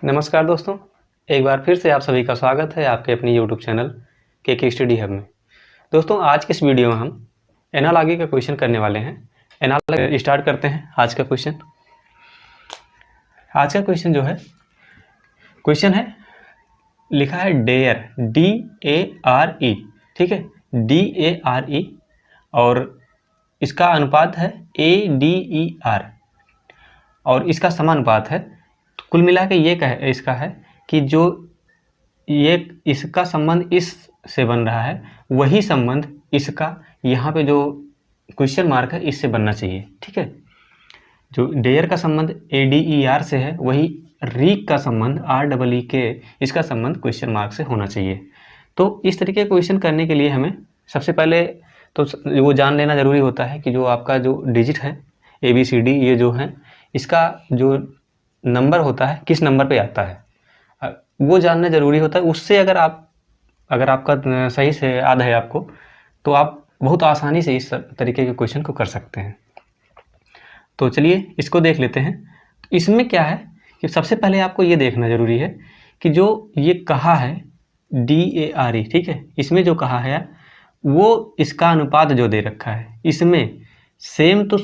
नमस्कार दोस्तों, एक बार फिर से आप सभी का स्वागत है आपके अपनी यूट्यूब चैनल के स्टडी हब में। दोस्तों, आज के इस वीडियो में हम एनालॉजी का क्वेश्चन करने वाले हैं। एनालॉजी स्टार्ट करते हैं आज का क्वेश्चन। आज का क्वेश्चन जो है, क्वेश्चन है लिखा है डेयर, DARE, ठीक है, DARE, और इसका अनुपात है ADER और इसका समानुपात है। तो कुल मिला के ये इसका है कि जो ये इसका संबंध इस से बन रहा है वही संबंध इसका यहाँ पे जो क्वेश्चन मार्क है इससे बनना चाहिए, ठीक है। जो डेयर का संबंध ADER से है वही रीक का संबंध REEK इसका संबंध क्वेश्चन मार्क से होना चाहिए। तो इस तरीके का क्वेश्चन करने के लिए हमें सबसे पहले तो वो जान लेना ज़रूरी होता है कि जो आपका जो डिजिट है ABCD ये जो है इसका जो नंबर होता है किस नंबर पे आता है वो जानना ज़रूरी होता है। उससे अगर आपका सही से याद है आपको तो आप बहुत आसानी से इस तरीके के क्वेश्चन को कर सकते हैं। तो चलिए इसको देख लेते हैं। तो इसमें क्या है कि सबसे पहले आपको ये देखना ज़रूरी है कि जो ये कहा है DARE, ठीक है, इसमें जो कहा है वो इसका अनुपात जो दे रखा है इसमें सेम टू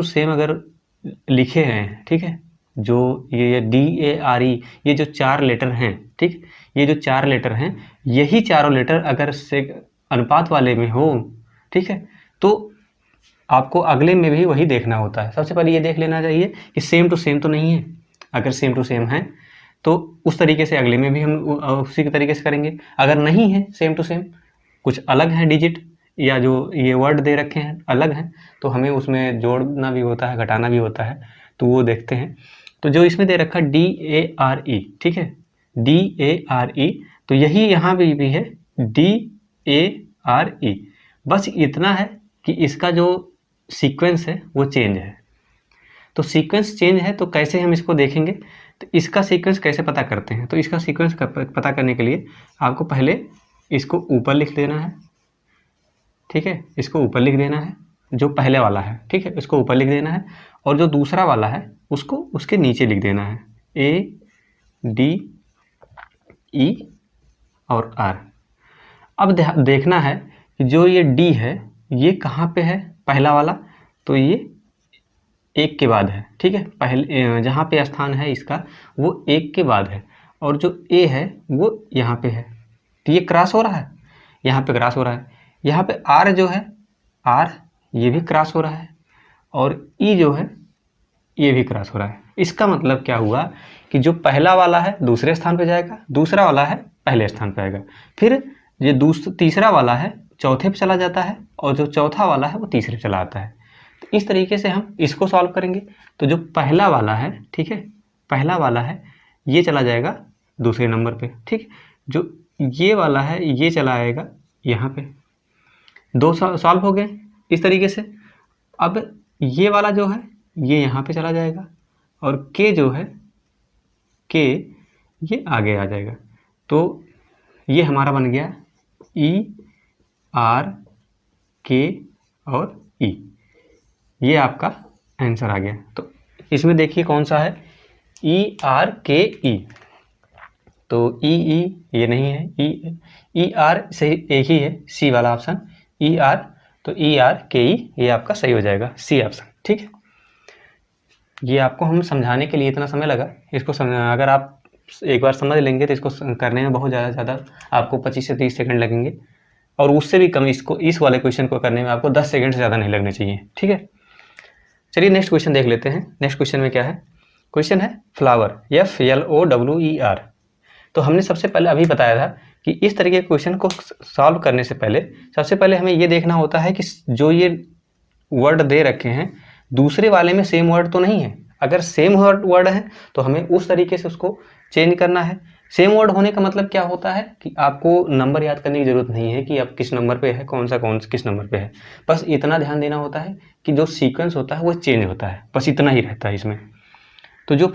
सेम अगर लिखे हैं, ठीक है, जो ये DARE ये जो 4 लेटर हैं, ठीक, ये जो 4 लेटर हैं यही चारों लेटर अगर से अनुपात वाले में हो, ठीक है, तो आपको अगले में भी वही देखना होता है। सबसे पहले ये देख लेना चाहिए कि सेम टू सेम तो नहीं है। अगर सेम टू सेम है तो उस तरीके से अगले में भी हम उसी के तरीके से करेंगे। अगर नहीं है सेम टू सेम, कुछ अलग है डिजिट या जो ये वर्ड दे रखे हैं अलग हैं, तो हमें उसमें जोड़ना भी होता है, घटाना भी होता है, तो वो देखते हैं। तो जो इसमें दे रखा DARE, ठीक है, DARE, तो यही यहाँ भी है DARE। बस इतना है कि इसका जो सीक्वेंस है वो चेंज है। तो सीक्वेंस चेंज है तो कैसे हम इसको देखेंगे, तो इसका सीक्वेंस कैसे पता करते हैं। तो इसका सीक्वेंस पता करने के लिए आपको पहले इसको ऊपर लिख देना है, ठीक है, इसको ऊपर लिख देना है जो पहले वाला है, ठीक है, इसको ऊपर लिख देना है, और जो दूसरा वाला है उसको उसके नीचे लिख देना है ADE और R। अब देखना है कि जो ये D है ये कहाँ पे है, पहला वाला, तो ये 1 के बाद है, ठीक है, पहले जहाँ पे स्थान है इसका वो 1 के बाद है, और जो A है वो यहाँ पे है, तो ये क्रॉस हो रहा है, यहाँ पे क्रॉस हो रहा है। यहाँ पे R जो है, R ये भी क्रॉस हो रहा है, और E जो है ये भी क्रॉस हो रहा है। इसका मतलब क्या हुआ कि जो पहला वाला है दूसरे स्थान पे जाएगा, दूसरा वाला है पहले स्थान पे आएगा, फिर ये तीसरा वाला है चौथे पे चला जाता है, और जो चौथा वाला है वो तीसरे पे चला आता है। तो इस तरीके से हम इसको सॉल्व करेंगे। तो जो पहला वाला है, ठीक है, पहला वाला है ये चला जाएगा दूसरे नंबर पे, ठीक, जो ये वाला है ये चला आएगा यहाँ पे। 2 सॉल्व हो गए इस तरीके से। अब ये वाला जो है ये यहाँ पे चला जाएगा, और K जो है K ये आगे आ जाएगा। तो ये हमारा बन गया ERK और E, ये आपका आंसर आ गया। तो इसमें देखिए कौन सा है, ERKE, तो EE ये नहीं है, ER सही एक ही है, C वाला ऑप्शन ER, तो ERKE ये आपका सही हो जाएगा, C ऑप्शन, ठीक है। ये आपको हम समझाने के लिए इतना समय लगा, इसको अगर आप एक बार समझ लेंगे तो इसको करने में बहुत ज़्यादा आपको 25 से 30 सेकंड लगेंगे, और उससे भी कम इस वाले क्वेश्चन को करने में आपको 10 सेकंड से ज़्यादा नहीं लगने चाहिए, ठीक है। चलिए नेक्स्ट क्वेश्चन देख लेते हैं। नेक्स्ट क्वेश्चन में क्या है, क्वेश्चन है फ्लावर, FLOWER। तो हमने सबसे पहले अभी बताया था कि इस तरीके के क्वेश्चन को सॉल्व करने से पहले सबसे पहले हमें ये देखना होता है कि जो ये वर्ड दे रखे हैं दूसरे वाले में सेम वर्ड तो नहीं है। अगर सेम वर्ड है तो हमें उस तरीके से उसको चेंज करना है। सेम वर्ड होने का मतलब क्या होता है कि आपको नंबर याद करने की ज़रूरत नहीं है कि अब किस नंबर पे है, कौन सा किस नंबर पे है। बस इतना ध्यान देना होता है कि जो सीक्वेंस होता है वो चेंज होता है, बस इतना ही रहता है इसमें। तो जो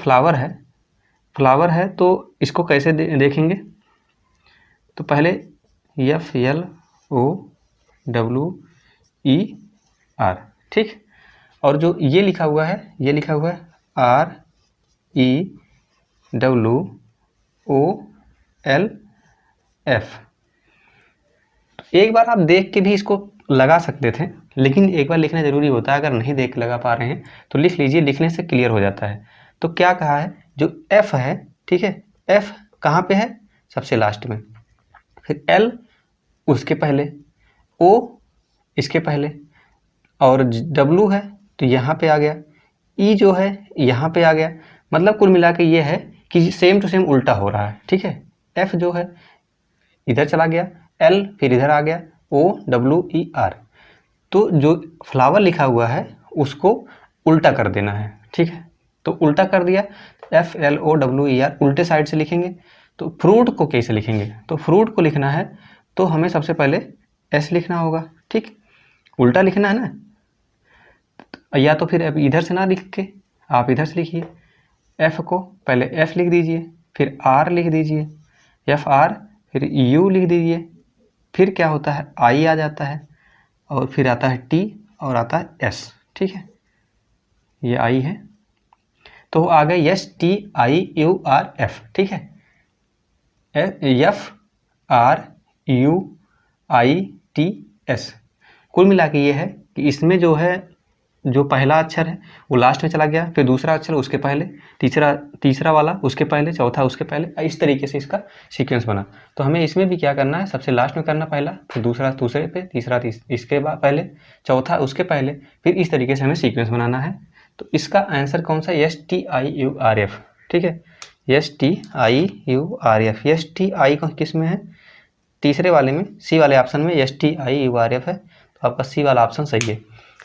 फ्लावर है तो इसको कैसे देखेंगे, तो पहले FLOWER, ठीक, और जो ये लिखा हुआ है REW OLF। एक बार आप देख के भी इसको लगा सकते थे, लेकिन एक बार लिखना ज़रूरी होता है। अगर नहीं देख लगा पा रहे हैं तो लिख लीजिए, लिखने से क्लियर हो जाता है। तो क्या कहा है, जो F है, ठीक है, F कहाँ पे है, सबसे लास्ट में, फिर L उसके पहले, O इसके पहले, और W है तो यहाँ पे आ गया, E जो है यहाँ पे आ गया। मतलब कुल मिला के ये है कि सेम टू सेम उल्टा हो रहा है, ठीक है। F जो है इधर चला गया, L फिर इधर आ गया, OWER। तो जो फ्लावर लिखा हुआ है उसको उल्टा कर देना है, ठीक है। तो उल्टा कर दिया, FLOWER उल्टे साइड से लिखेंगे। तो फ्रूट को कैसे लिखेंगे, तो फ्रूट को लिखना है तो हमें सबसे पहले S लिखना होगा, ठीक, उल्टा लिखना है ना। या तो फिर अब इधर से ना लिख के आप इधर से लिखिए, F को पहले F लिख दीजिए, फिर R लिख दीजिए, FR, फिर U लिख दीजिए, फिर क्या होता है I आ जाता है, और फिर आता है T और आता है S, ठीक है, ये I है। तो आ गए STIURF, ठीक है, FRUITS। कुल मिला के ये है कि इसमें जो है, जो पहला अक्षर है वो लास्ट में चला गया, फिर दूसरा अक्षर उसके पहले, तीसरा वाला उसके पहले, चौथा उसके पहले, इस तरीके से इसका सीक्वेंस बना। तो हमें इसमें भी क्या करना है, सबसे लास्ट में करना पहला, फिर दूसरा दूसरे पे, तीसरा इसके बाद पहले, चौथा उसके पहले, फिर इस तरीके से हमें सीक्वेंस बनाना है। तो इसका आंसर कौन सा, STIURF, ठीक है, STIURF। STI किस में है, तीसरे वाले में, सी वाले ऑप्शन में STIURF है, तो आपका सी वाला ऑप्शन सही है।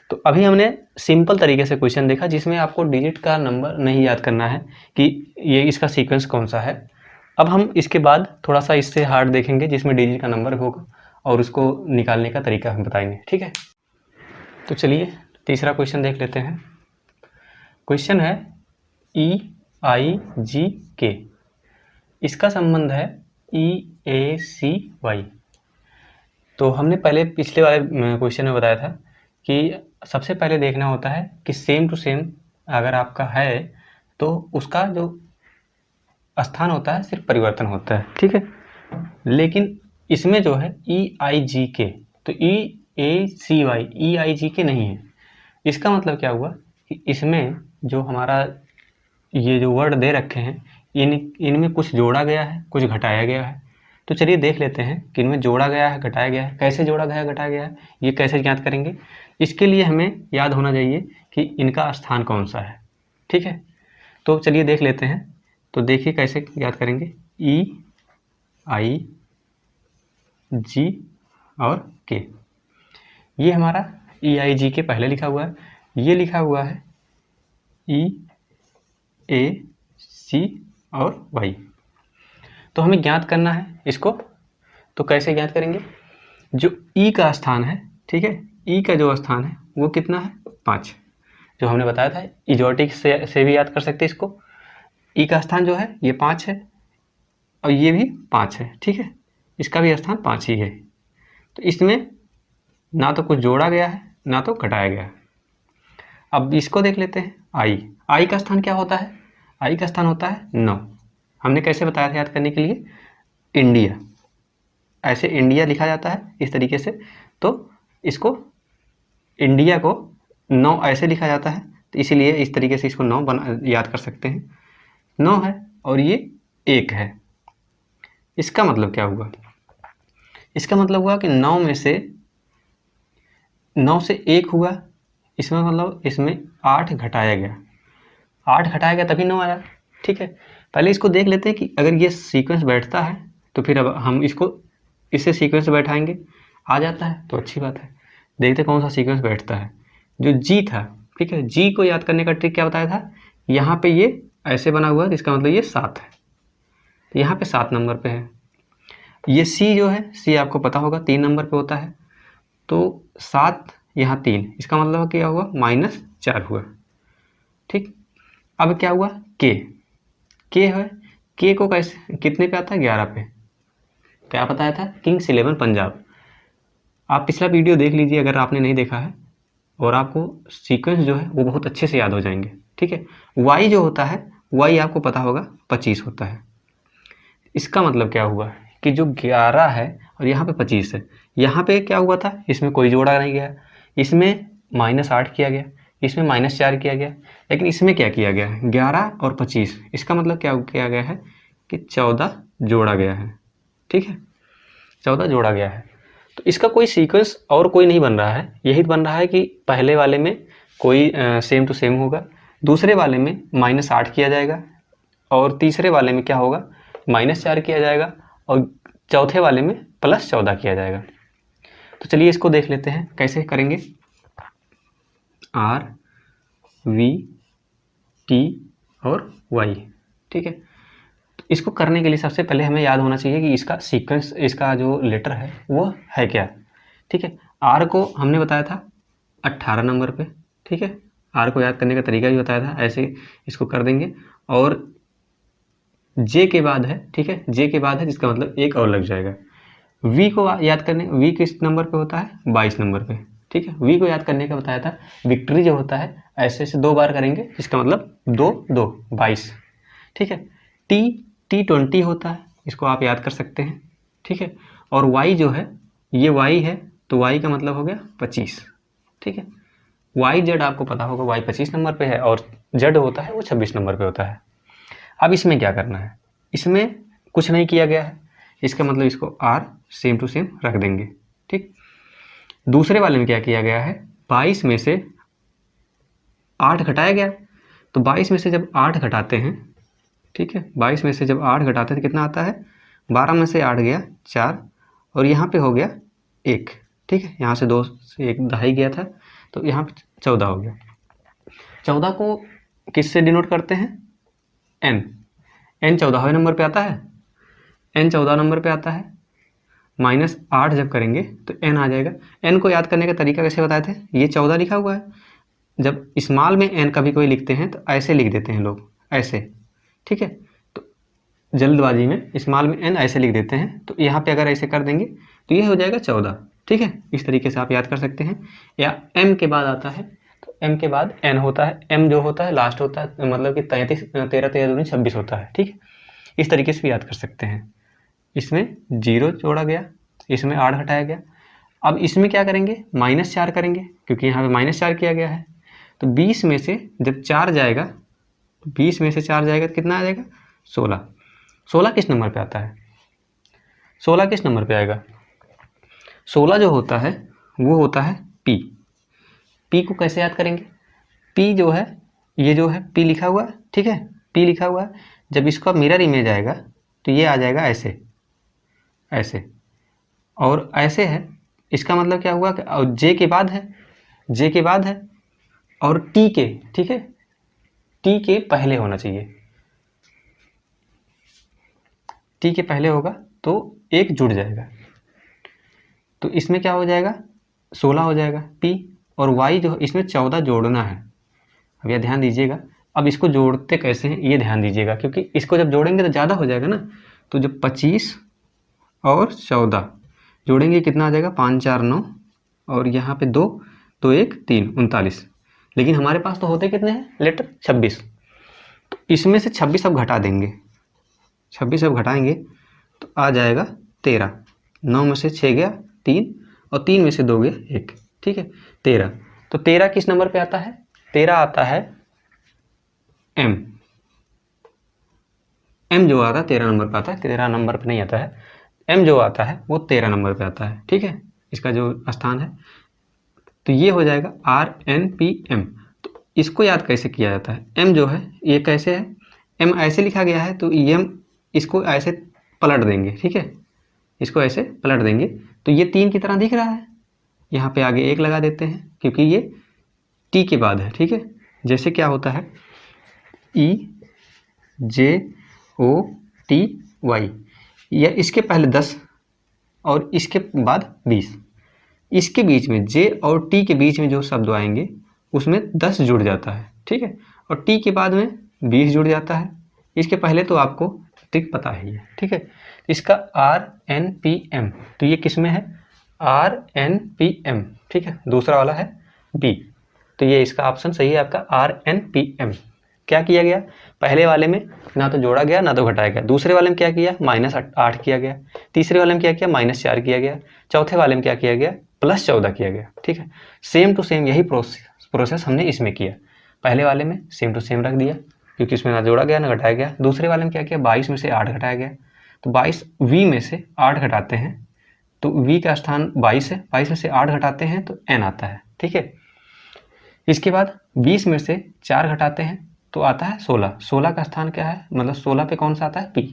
तो अभी हमने सिंपल तरीके से क्वेश्चन देखा जिसमें आपको डिजिट का नंबर नहीं याद करना है कि ये इसका सीक्वेंस कौन सा है। अब हम इसके बाद थोड़ा सा इससे हार्ड देखेंगे जिसमें डिजिट का नंबर होगा और उसको निकालने का तरीका हम बताएंगे, ठीक है। तो चलिए तीसरा क्वेश्चन देख लेते हैं। क्वेश्चन है EIGK, इसका संबंध है EACY। तो हमने पहले पिछले वाले क्वेश्चन में बताया था कि सबसे पहले देखना होता है कि सेम टू सेम अगर आपका है तो उसका जो स्थान होता है सिर्फ परिवर्तन होता है, ठीक है। लेकिन इसमें जो है EIGK, तो EACY, EIGK नहीं है। इसका मतलब क्या हुआ कि इसमें जो हमारा ये जो वर्ड दे रखे हैं इनमें कुछ जोड़ा गया है, कुछ घटाया गया है। तो चलिए देख लेते हैं कि इनमें जोड़ा गया है, घटाया गया है, कैसे जोड़ा गया है, घटाया गया है, ये कैसे ज्ञात करेंगे। इसके लिए हमें याद होना चाहिए कि इनका स्थान कौन सा है, ठीक है। तो चलिए देख लेते हैं। तो देखिए कैसे याद करेंगे, EIG और K, ये हमारा EIG के पहले लिखा हुआ है, ये लिखा हुआ है EAC और Y। तो हमें ज्ञात करना है इसको। तो कैसे ज्ञात करेंगे, जो E का स्थान है, ठीक है, E का जो स्थान है वो कितना है, 5, जो हमने बताया था। इजोटिक से भी याद कर सकते हैं इसको। E का स्थान जो है ये 5 है और ये भी 5 है, ठीक है, इसका भी स्थान 5 ही है। तो इसमें ना तो कुछ जोड़ा गया है ना तो घटाया गया है। अब इसको देख लेते हैं, I का स्थान क्या होता है, I का स्थान होता है 9। हमने कैसे बताया था याद करने के लिए, इंडिया, ऐसे इंडिया लिखा जाता है इस तरीके से। तो इसको इंडिया को 9 ऐसे लिखा जाता है, तो इसीलिए इस तरीके से इसको 9 याद कर सकते हैं। 9 है और ये 1 है। इसका मतलब क्या हुआ, इसका मतलब हुआ कि 9 से 1 हुआ, इसमें मतलब इसमें 8 घटाया गया, 8 घटाया गया तभी 9 आया, ठीक है। पहले इसको देख लेते हैं कि अगर ये सीक्वेंस बैठता है तो फिर अब हम इसको इससे सीक्वेंस बैठाएंगे, आ जाता है तो अच्छी बात है। देखते कौन सा सीक्वेंस बैठता है। जो G था, ठीक है, G को याद करने का ट्रिक क्या बताया था, यहाँ पे ये ऐसे बना हुआ है, इसका मतलब ये 7 है, तो यहाँ पे 7 नंबर पे है। ये C जो है, C आपको पता होगा 3 नंबर पे होता है, तो 7 यहाँ 3, इसका मतलब क्या हुआ, -4 हुआ, ठीक। अब क्या हुआ, K है, K को कैसे कितने पे आता है, 11 पे। क्या बताया था, किंग्स 11 पंजाब। आप पिछला वीडियो देख लीजिए अगर आपने नहीं देखा है, और आपको सीक्वेंस जो है वो बहुत अच्छे से याद हो जाएंगे, ठीक है। Y जो होता है, Y आपको पता होगा 25 होता है। इसका मतलब क्या हुआ कि जो 11 है और यहाँ पे 25 है, यहाँ पे क्या हुआ था, इसमें कोई जोड़ा नहीं गया, इसमें -8 किया गया, इसमें -4 किया गया, लेकिन इसमें क्या किया गया है 11 और 25, इसका मतलब क्या किया गया है कि 14 जोड़ा गया है। ठीक है, 14 जोड़ा गया है। तो इसका कोई सीक्वेंस और कोई नहीं बन रहा है, यही बन रहा है कि पहले वाले में कोई सेम टू सेम होगा, दूसरे वाले में -8 किया जाएगा, और तीसरे वाले में क्या होगा -4 किया जाएगा, और चौथे वाले में +14 किया जाएगा। तो चलिए इसको देख लेते हैं कैसे करेंगे। R, V, T और Y। ठीक है, तो इसको करने के लिए सबसे पहले हमें याद होना चाहिए कि इसका सीक्वेंस, इसका जो लेटर है वो है क्या। ठीक है, R को हमने बताया था 18 नंबर पे। ठीक है, R को याद करने का तरीका भी बताया था, ऐसे इसको कर देंगे। और J के बाद है, ठीक है, J के बाद है जिसका मतलब एक और लग जाएगा। V को याद करने, V किस नंबर पे होता है 22 नंबर पे। ठीक है, V को याद करने का बताया था, विक्ट्री जो होता है ऐसे ऐसे 2 बार करेंगे, इसका मतलब 2 2 22। ठीक है, T 20 होता है, इसको आप याद कर सकते हैं। ठीक है, और Y जो है ये Y है, तो Y का मतलब हो गया 25। ठीक है, YZ आपको पता होगा, Y 25 नंबर पे है और Z होता है वो 26 नंबर पे होता है। अब इसमें क्या करना है, इसमें कुछ नहीं किया गया है, इसका मतलब इसको R सेम टू सेम रख देंगे। ठीक, दूसरे वाले में क्या किया गया है, 22 में से 8 घटाया गया, तो 22 में से जब 8 घटाते हैं, ठीक है, 22 में से जब 8 घटाते हैं तो कितना आता है, 12 में से 8 गया 4, और यहाँ पे हो गया 1। ठीक है, यहाँ से 2 से 1 दहाई गया था, तो यहाँ पे 14 हो गया। 14 को किससे डिनोट करते हैं, n 14वें नंबर पे आता है, n 14 नंबर पे आता है, -8 जब करेंगे तो n आ जाएगा। n को याद करने का तरीका कैसे बताए थे, ये 14 लिखा हुआ है, जब स्मॉल में n कभी कोई लिखते हैं तो ऐसे लिख देते हैं लोग, ऐसे। ठीक है, तो जल्दबाजी में स्मॉल में n ऐसे लिख देते हैं, तो यहाँ पे अगर ऐसे कर देंगे तो ये हो जाएगा 14। ठीक है, इस तरीके से आप याद कर सकते हैं। या m के बाद आता है, तो m के बाद n होता है, m जो होता है लास्ट होता है, मतलब कि 33 13 13 दूनी 26 होता है। ठीक है, इस तरीके से भी याद कर सकते हैं। इसमें 0 जोड़ा गया, इसमें 8 घटाया गया। अब इसमें क्या करेंगे, -4 करेंगे, क्योंकि यहाँ पे -4 किया गया है। तो 20 में से जब 4 जाएगा, 20 में से 4 जाएगा तो कितना आ जाएगा, 16। 16 किस नंबर पे आता है, 16 किस नंबर पे आएगा, 16 जो होता है वो होता है P। P को कैसे याद करेंगे, P जो है, ये जो है P लिखा हुआ है, ठीक है, P लिखा हुआ है, जब इसका मिरर इमेज आएगा तो ये आ जाएगा ऐसे ऐसे, और ऐसे है, इसका मतलब क्या हुआ कि और J के बाद है, J के बाद है, और T के, ठीक है, T के पहले होना चाहिए, T के पहले होगा तो एक जुड़ जाएगा, तो इसमें क्या हो जाएगा, 16 हो जाएगा P। और Y जो इसमें 14 जोड़ना है। अब यह ध्यान दीजिएगा, अब इसको जोड़ते कैसे हैं ये ध्यान दीजिएगा, क्योंकि इसको जब जोड़ेंगे तो ज़्यादा हो जाएगा ना। तो जब 25 और 14 जोड़ेंगे कितना आ जाएगा, 5 4 9, और यहाँ पे 2 2 1 3 39। लेकिन हमारे पास तो होते कितने हैं लेटर, 26। तो इसमें से 26 अब घटा देंगे, 26 अब घटाएंगे तो आ जाएगा 13। 9 में से 6 गया 3, और 3 में से 2 गया 1। ठीक है, 13। तो 13 किस नंबर पे आता है, 13 आता है M। M जो आता है 13 नंबर पे आता है, 13 नंबर पे नहीं आता है। M जो आता है वो 13 नंबर पे आता है। ठीक है, इसका जो स्थान है, तो ये हो जाएगा RNPM। तो इसको याद कैसे किया जाता है, M जो है ये कैसे है, M ऐसे लिखा गया है, तो M इसको ऐसे पलट देंगे। ठीक है, इसको ऐसे पलट देंगे तो ये 3 की तरह दिख रहा है। यहाँ पे आगे 1 लगा देते हैं, क्योंकि ये T के बाद है। ठीक है, जैसे क्या होता है EJOTY, या इसके पहले 10 और इसके बाद 20, इसके बीच में J और T के बीच में जो शब्द आएंगे उसमें 10 जुड़ जाता है। ठीक है, और T के बाद में 20 जुड़ जाता है। इसके पहले तो आपको ट्रिक पता ही है। ठीक है, इसका RNPM, तो ये किस में है, RNPM। ठीक है, दूसरा वाला है B, तो ये इसका ऑप्शन सही है आपका RNPM। क्या किया गया, पहले वाले में ना तो जोड़ा गया ना तो घटाया गया, दूसरे वाले में क्या किया, -8 किया गया, तीसरे वाले में क्या किया, -4 किया गया, चौथे वाले में क्या किया गया, +14 किया गया। ठीक है, सेम टू सेम यही प्रोसेस हमने इसमें किया। पहले वाले में सेम टू सेम रख दिया क्योंकि इसमें ना जोड़ा गया ना घटाया गया। दूसरे वाले में क्या किया, 22 में से 8 घटाया गया, तो 22 v में से 8 घटाते हैं तो v का स्थान 22 है, 22 में से 8 घटाते हैं तो n आता है। ठीक है, इसके बाद 20 में से 4 घटाते हैं तो आता है 16, 16 का स्थान क्या है, मतलब 16 पे कौन सा आता है, p।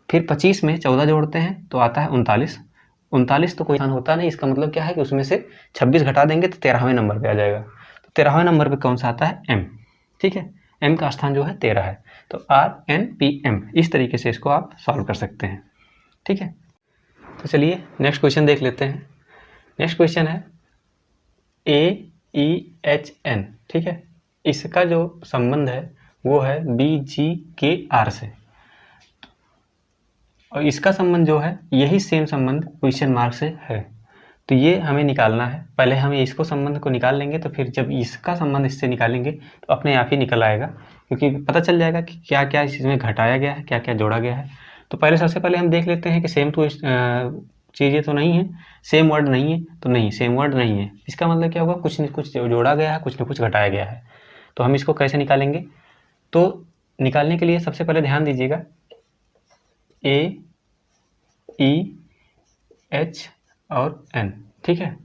फिर 25 में 14 जोड़ते हैं तो आता है 39, 39 तो कोई स्थान होता नहीं, इसका मतलब क्या है कि उसमें से 26 घटा देंगे तो 13वें नंबर पे आ जाएगा, तो 13वें नंबर पे कौन सा आता है, m। ठीक है, m का स्थान जो है 13 है, तो RNPM, इस तरीके से इसको आप सॉल्व कर सकते हैं। ठीक है, तो चलिए नेक्स्ट क्वेश्चन देख लेते हैं। नेक्स्ट क्वेश्चन है AEHN। ठीक है, इसका जो संबंध है वो है BGKR से, और इसका संबंध जो है यही सेम संबंध क्वेश्चन मार्क से है, तो ये हमें निकालना है। पहले हम इसको संबंध को निकाल लेंगे, तो फिर जब इसका संबंध इससे निकालेंगे तो अपने आप ही निकल आएगा, क्योंकि पता चल जाएगा कि क्या क्या इसमें घटाया गया है, क्या क्या जोड़ा गया है। तो पहले सबसे पहले हम देख लेते हैं कि सेम तो चीज़ें तो नहीं है, सेम वर्ड नहीं है, तो नहीं सेम वर्ड नहीं है, इसका मतलब क्या होगा, कुछ न कुछ जोड़ा गया है, कुछ न कुछ घटाया गया है। तो हम इसको कैसे निकालेंगे, तो निकालने के लिए सबसे पहले ध्यान दीजिएगा AEH और N। ठीक है,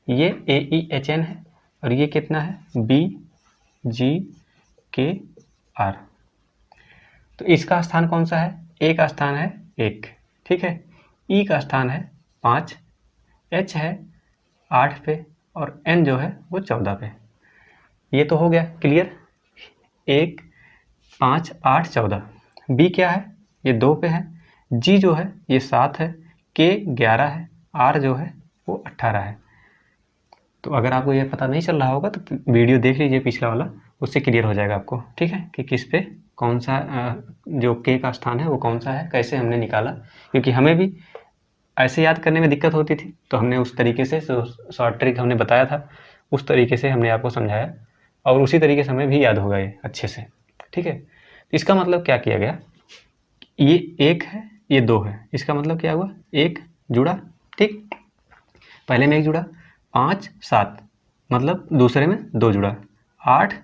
ये AEHN है और ये कितना है, BGKR। तो इसका स्थान कौन सा है, A का स्थान है 1। ठीक है, E का स्थान है 5, H है 8 पे और N जो है वो 14 पे। ये तो हो गया क्लियर, 1 5 8 14। B क्या है, ये 2 पे है, G जो है ये 7 है, K 11 है, R जो है वो 18 है। तो अगर आपको ये पता नहीं चल रहा होगा तो वीडियो देख लीजिए पिछला वाला, उससे क्लियर हो जाएगा आपको। ठीक है, कि किस पे कौन सा जो K का स्थान है वो कौन सा है, कैसे हमने निकाला, क्योंकि हमें भी ऐसे याद करने में दिक्कत होती थी, तो हमने उस तरीके से जो शॉर्ट ट्रिक हमने बताया था उस तरीके से हमने आपको समझाया, और उसी तरीके से हमें भी याद होगा ये अच्छे से। ठीक है, इसका मतलब क्या किया गया, ये 1 है ये 2 है, इसका मतलब क्या हुआ, 1 जुड़ा। ठीक, पहले में 1 जुड़ा, 5 7 मतलब दूसरे में 2 जुड़ा, 8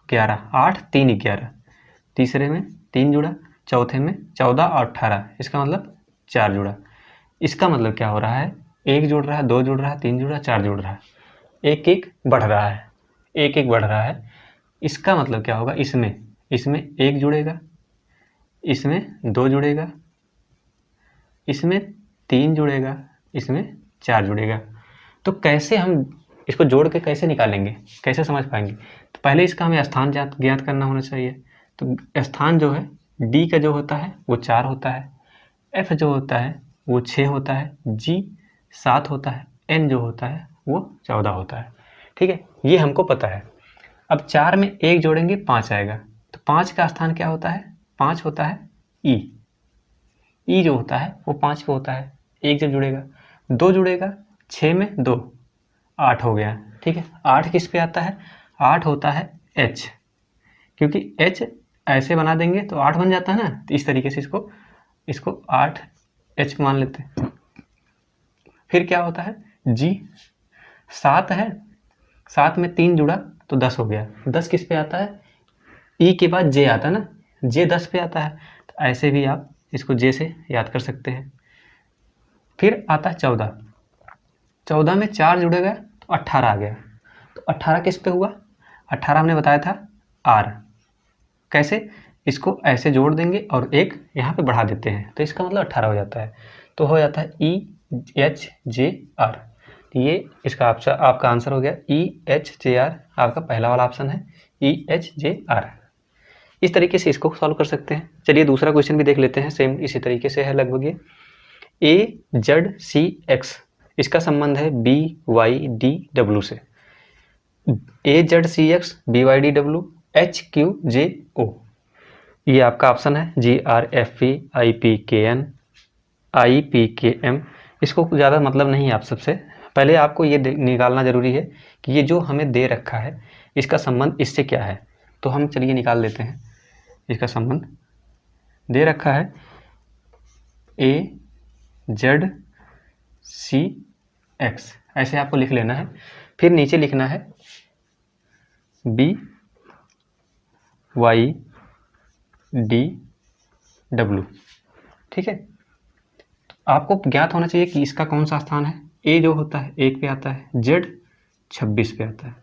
11 8 3 11, तीसरे में 3 जुड़ा, चौथे में 14 और 18, इसका मतलब 4 जुड़ा। इसका मतलब क्या हो रहा है, 1 जुड़ रहा है, 2 जुड़ रहा है, 3 जुड़ रहा है, 4 जुड़ रहा है, 1 1 बढ़ रहा है, 1 1 बढ़ रहा है। इसका मतलब क्या होगा, इसमें 1 जुड़ेगा, इसमें 2 जुड़ेगा, इसमें 3 जुड़ेगा, इसमें 4 जुड़ेगा। तो कैसे हम इसको जोड़ के कैसे निकालेंगे, कैसे समझ पाएंगे, तो पहले इसका हमें स्थान ज्ञात करना होना चाहिए। तो स्थान जो है D का जो होता है वो 4 होता है, F जो होता है वो 6 होता है, G 7 होता है, N जो होता है वो 14 होता है। ठीक है, ये हमको पता है। अब 4 में 1 जोड़ेंगे 5 आएगा, तो 5 का स्थान क्या होता है, 5 होता है E। E जो होता है वो 5 पे होता है, 1 जब जुड़ेगा, 2 जुड़ेगा, 6 में 2 8 हो गया। ठीक है, 8 किस पे आता है, 8 होता है H, क्योंकि H ऐसे बना देंगे तो 8 बन जाता है ना, तो इस तरीके से इसको 8 H मान लेते हैं। फिर क्या होता है, G 7 है, 7 में 3 जुड़ा तो 10 हो गया, 10 किस पे आता है, E के बाद J आता है ना, J 10 पे आता है, तो ऐसे भी आप इसको J से याद कर सकते हैं। फिर आता है 14, 14 में 4 जुड़ेगा तो 18 आ गया, तो 18 किस पे हुआ, 18 हमने बताया था R। कैसे, इसको ऐसे जोड़ देंगे और एक यहाँ पे बढ़ा देते हैं, तो इसका मतलब 18 हो जाता है, तो हो जाता है EHJR। ये इसका आपका आंसर हो गया, EHJR आपका पहला वाला ऑप्शन है, EHJR। इस तरीके से इसको सॉल्व कर सकते हैं। चलिए दूसरा क्वेश्चन भी देख लेते हैं, सेम इसी तरीके से है लगभग ये। AZCX, इसका संबंध है BYDW से, AZCX BYDW HQJO, ये आपका ऑप्शन है GRFP IPKN IPKM। इसको ज़्यादा मतलब नहीं है, आप सबसे पहले आपको ये निकालना ज़रूरी है कि ये जो हमें दे रखा है इसका संबंध इससे क्या है। तो हम चलिए निकाल लेते हैं इसका संबंध। दे रखा है AZCX, ऐसे आपको लिख लेना है। फिर नीचे लिखना है BYDW, ठीक है। आपको ज्ञात होना चाहिए कि इसका कौन सा स्थान है। A जो होता है 1 पे आता है, Z 26 पे आता है,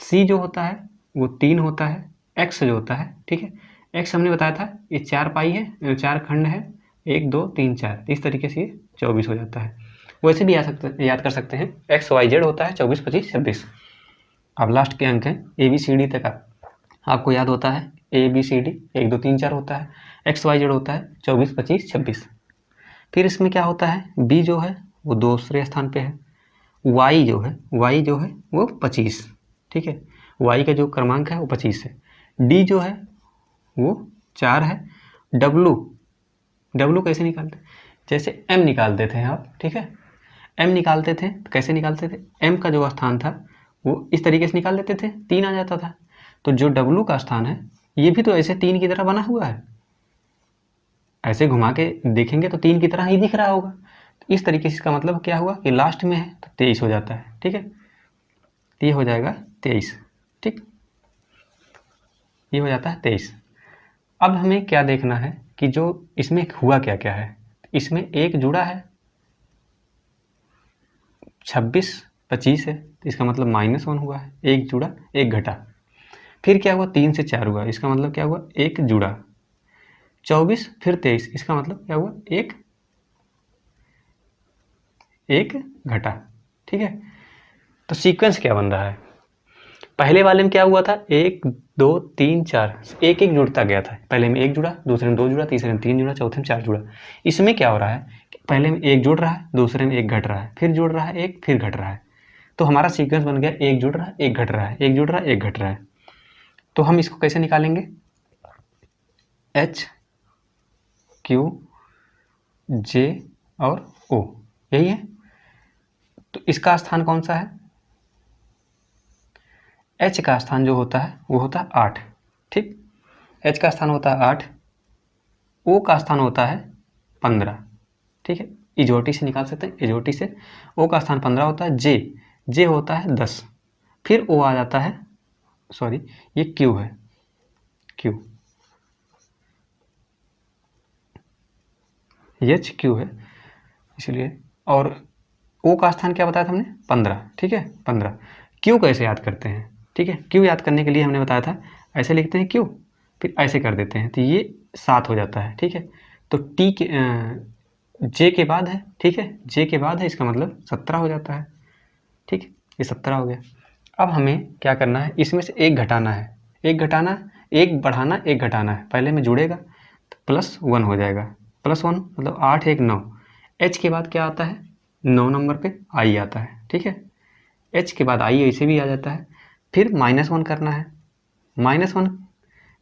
C जो होता है वो 3 होता है, X जो होता है, ठीक है। X हमने बताया था ये 4 पाई है, 4 खंड है, 1 2 3 4, इस तरीके से ये 24 हो जाता है। वैसे भी याद कर सकते हैं, XYZ होता है 24 25 26। अब लास्ट के अंक हैं ABCD तक आपको याद होता है, ABCD 1 2 3 4 होता है, XYZ होता है 24 25 26। फिर इसमें क्या होता है, B जो है वो दूसरे स्थान पे है, Y जो है वो 25, ठीक है। Y का जो क्रमांक है वो 25 है। D जो है वो 4 है। W कैसे निकालते, जैसे M निकालते थे आप, ठीक है। M निकालते थे तो कैसे निकालते थे, M का जो स्थान था वो इस तरीके से निकाल लेते थे, 3 आ जाता था। तो जो W का स्थान है ये भी तो ऐसे 3 की तरह बना हुआ है, ऐसे घुमा के देखेंगे तो 3 की तरह ही दिख रहा होगा। तो इस तरीके से इसका मतलब क्या हुआ कि लास्ट में है तो 23 हो जाता है, ठीक है। ये हो जाएगा 23, ठीक, ये हो जाता है 23। अब हमें क्या देखना है कि जो इसमें हुआ क्या क्या है। इसमें एक जुड़ा है 26 25 है, तो इसका मतलब -1 हुआ है, एक जुड़ा एक घटा। फिर क्या हुआ, 3 से 4 हुआ, इसका मतलब क्या हुआ, एक जुड़ा। 24 फिर 23, इसका मतलब क्या हुआ, एक घटा, ठीक है। तो सीक्वेंस क्या बन रहा है, पहले वाले में क्या हुआ था, 1 2 3 4, एक एक जुड़ता गया था। पहले में 1 जुड़ा, दूसरे में 2 जुड़ा, तीसरे में 3 जुड़ा, चौथे में 4 जुड़ा। इसमें क्या हो रहा है कि पहले में 1 जुड़ रहा है, दूसरे में 1 घट रहा है, फिर जुड़ रहा है 1, फिर घट रहा है। तो हमारा सीक्वेंस बन गया 1 जुड़ रहा है 1 घट रहा है, 1 जुड़ रहा है 1 घट रहा है। तो हम इसको कैसे निकालेंगे, H Q J और O, यही है। तो इसका स्थान कौन सा है, H का स्थान जो होता है वो होता है 8, ठीक। H का स्थान होता है 8, O का स्थान होता है 15, ठीक है। इजोटी से निकाल सकते हैं, इजोटी से O का स्थान 15 होता है, J होता है 10, फिर O आ जाता है, सॉरी ये Q है, Q Q है इसलिए। और O का स्थान क्या बताया था हमने, 15, ठीक है 15। Q कैसे याद करते हैं, ठीक है। Q याद करने के लिए हमने बताया था ऐसे लिखते हैं Q, फिर ऐसे कर देते हैं, तो ये 7 हो जाता है, ठीक है। तो T के J के बाद है, ठीक है, J के बाद है, इसका मतलब 17 हो जाता है, ठीक है, ये 17 हो गया। अब हमें क्या करना है, इसमें से एक घटाना है, एक बढ़ाना, एक घटाना है। पहले में जुड़ेगा तो +1 हो जाएगा, +1 मतलब 8 1 9। H के बाद क्या आता है, 9 नंबर पे I आता है, ठीक है। H के बाद I ऐसे भी आ जाता है। फिर -1 करना है, -1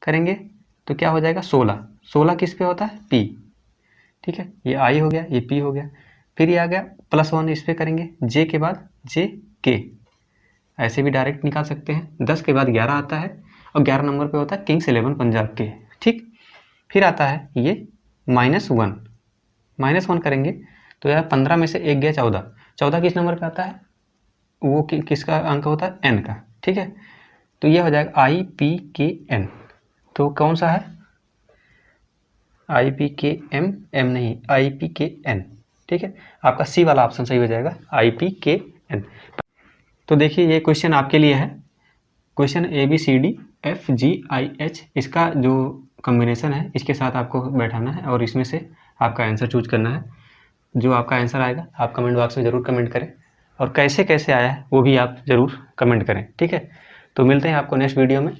करेंगे तो क्या हो जाएगा, 16 किस पे होता है, P, ठीक है। ये I हो गया, ये P हो गया। फिर ये आ गया +1, इस पे करेंगे, J के बाद K, ऐसे भी डायरेक्ट निकाल सकते हैं। 10 के बाद 11 आता है और 11 नंबर पे होता है किंग्स 11 पंजाब के, ठीक। फिर आता है ये -1 करेंगे तो यार 15 में से 1 गया 14 किस नंबर पे आता है, वो किसका अंक होता है, N का, ठीक है। तो ये हो जाएगा IPKN, तो कौन सा है, IPKM, M नहीं, IPKN, ठीक है। आपका C वाला ऑप्शन सही हो जाएगा, IPKN। तो देखिए ये क्वेश्चन आपके लिए है, क्वेश्चन ABCDFGIH, इसका जो कॉम्बिनेशन है इसके साथ आपको बैठाना है और इसमें से आपका आंसर चूज करना है। जो आपका आंसर आएगा आप कमेंट बॉक्स में ज़रूर कमेंट करें, और कैसे कैसे आया है वो भी आप ज़रूर कमेंट करें, ठीक है। तो मिलते हैं आपको नेक्स्ट वीडियो में।